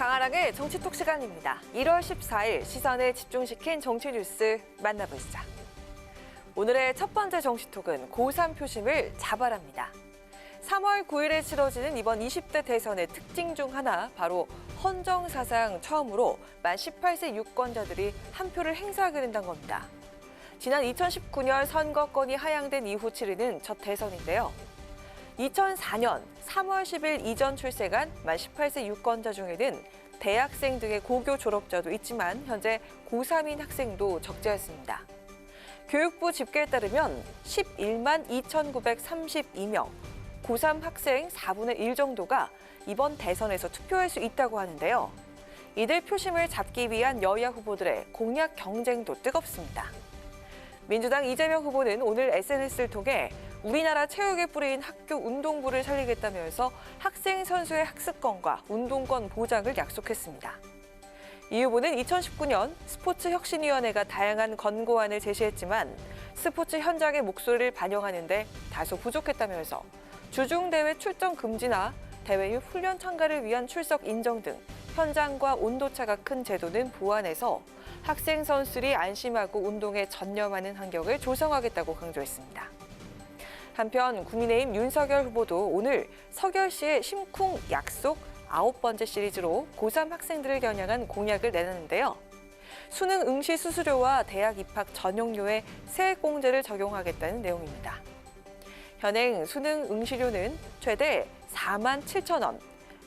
강아랑의 정치톡 시간입니다. 1월 14일 시선을 집중시킨 정치 뉴스 만나보시죠. 오늘의 첫 번째 정치톡은 고3 표심을 잡아랍니다. 3월 9일에 치러지는 이번 20대 대선의 특징 중 하나, 바로 헌정사상 처음으로 만 18세 유권자들이 한 표를 행사하게 된다는 겁니다. 지난 2019년 선거권이 하향된 이후 치르는 첫 대선인데요. 2004년 3월 10일 이전 출생한 만 18세 유권자 중에는 대학생 등의 고교 졸업자도 있지만 현재 고3인 학생도 적지 않습니다. 교육부 집계에 따르면 11만 2,932명, 고3 학생 4분의 1 정도가 이번 대선에서 투표할 수 있다고 하는데요. 이들 표심을 잡기 위한 여야 후보들의 공약 경쟁도 뜨겁습니다. 민주당 이재명 후보는 오늘 SNS를 통해 우리나라 체육의 뿌리인 학교 운동부를 살리겠다면서 학생 선수의 학습권과 운동권 보장을 약속했습니다. 이 후보는 2019년 스포츠혁신위원회가 다양한 권고안을 제시했지만 스포츠 현장의 목소리를 반영하는 데 다소 부족했다면서 주중대회 출전 금지나 대회 후 훈련 참가를 위한 출석 인정 등 현장과 온도차가 큰 제도는 보완해서 학생 선수들이 안심하고 운동에 전념하는 환경을 조성하겠다고 강조했습니다. 한편 국민의힘 윤석열 후보도 오늘 서결 씨의 심쿵 약속 9번째 시리즈로 고3 학생들을 겨냥한 공약을 내놨는데요. 수능 응시 수수료와 대학 입학 전용료에 세액공제를 적용하겠다는 내용입니다. 현행 수능 응시료는 최대 4만 7천 원,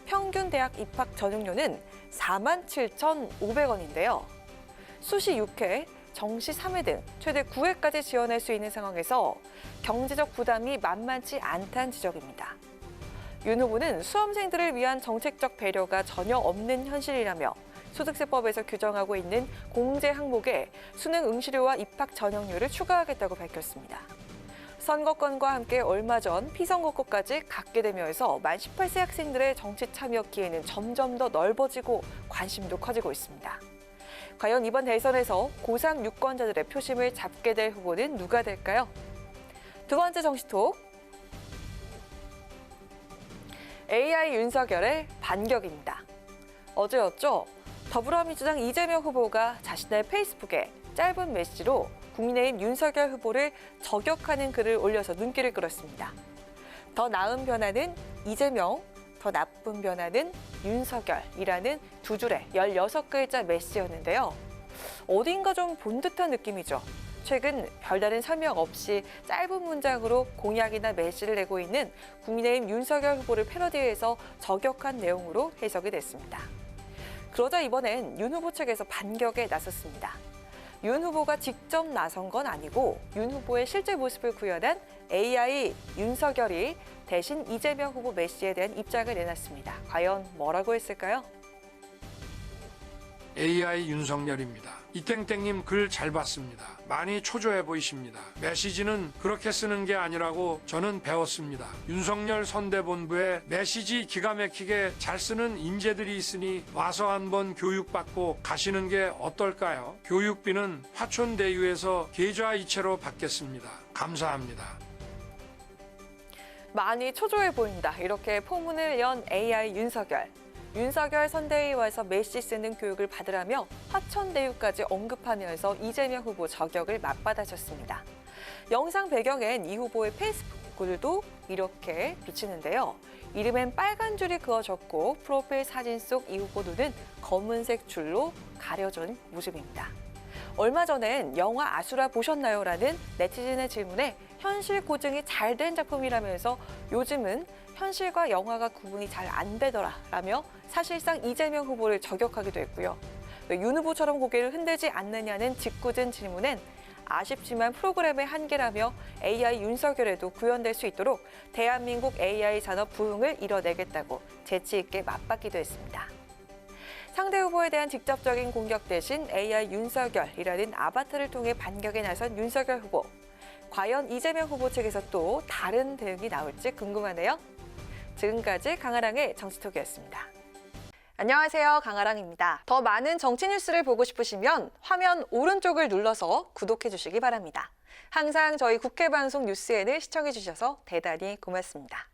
평균 대학 입학 전용료는 4만 7,500원인데요. 수시 6회, 정시 3회 등 최대 9회까지 지원할 수 있는 상황에서 경제적 부담이 만만치 않다는 지적입니다. 윤 후보는 수험생들을 위한 정책적 배려가 전혀 없는 현실이라며 소득세법에서 규정하고 있는 공제 항목에 수능 응시료와 입학 전형료를 추가하겠다고 밝혔습니다. 선거권과 함께 얼마 전 피선거권까지 갖게 되면서 만 18세 학생들의 정치 참여 기회는 점점 더 넓어지고 관심도 커지고 있습니다. 과연 이번 대선에서 고3 유권자들의 표심을 잡게 될 후보는 누가 될까요? 두 번째 정치톡, AI 윤석열의 반격입니다. 어제였죠. 더불어민주당 이재명 후보가 자신의 페이스북에 짧은 메시지로 국민의힘 윤석열 후보를 저격하는 글을 올려서 눈길을 끌었습니다. 더 나은 변화는 이재명, 더 나쁜 변화는 윤석열이라는 두 줄의 16글자 메시지였는데요. 어딘가 좀 본 듯한 느낌이죠. 최근 별다른 설명 없이 짧은 문장으로 공약이나 메시지를 내고 있는 국민의힘 윤석열 후보를 패러디해서 저격한 내용으로 해석이 됐습니다. 그러자 이번엔 윤 후보 측에서 반격에 나섰습니다. 윤 후보가 직접 나선 건 아니고 윤 후보의 실제 모습을 구현한 AI 윤석열이 대신 이재명 후보 메시지에 대한 입장을 내놨습니다. 과연 뭐라고 했을까요? AI 윤석열입니다. 이땡땡님 글 잘 봤습니다. 많이 초조해 보이십니다. 메시지는 그렇게 쓰는 게 아니라고 저는 배웠습니다. 윤석열 선대본부에 메시지 기가 막히게 잘 쓰는 인재들이 있으니 와서 한번 교육받고 가시는 게 어떨까요? 교육비는 화촌대유에서 계좌이체로 받겠습니다. 감사합니다. 많이 초조해 보인다. 이렇게 포문을 연 AI 윤석열. 윤석열 선대위와에서 메시지 쓰는 교육을 받으라며 화천대유까지 언급하면서 이재명 후보 저격을 맞받아쳤습니다. 영상 배경엔 이 후보의 페이스북 글도 이렇게 비치는데요. 이름엔 빨간 줄이 그어졌고 프로필 사진 속 이 후보 눈은 검은색 줄로 가려진 모습입니다. 얼마 전엔 영화 아수라 보셨나요? 라는 네티즌의 질문에 현실 고증이 잘 된 작품이라면서 요즘은 현실과 영화가 구분이 잘 안 되더라 라며 사실상 이재명 후보를 저격하기도 했고요. 왜 윤 후보처럼 고개를 흔들지 않느냐는 짓궂은 질문엔 아쉽지만 프로그램의 한계라며 AI 윤석열에도 구현될 수 있도록 대한민국 AI 산업 부흥을 이뤄내겠다고 재치 있게 맞받기도 했습니다. 상대 후보에 대한 직접적인 공격 대신 AI 윤석열이라는 아바타를 통해 반격에 나선 윤석열 후보. 과연 이재명 후보 측에서 또 다른 대응이 나올지 궁금하네요. 지금까지 강아랑의 정치톡이었습니다. 안녕하세요. 강아랑입니다. 더 많은 정치 뉴스를 보고 싶으시면 화면 오른쪽을 눌러서 구독해 주시기 바랍니다. 항상 저희 국회 방송 뉴스엔을 시청해 주셔서 대단히 고맙습니다.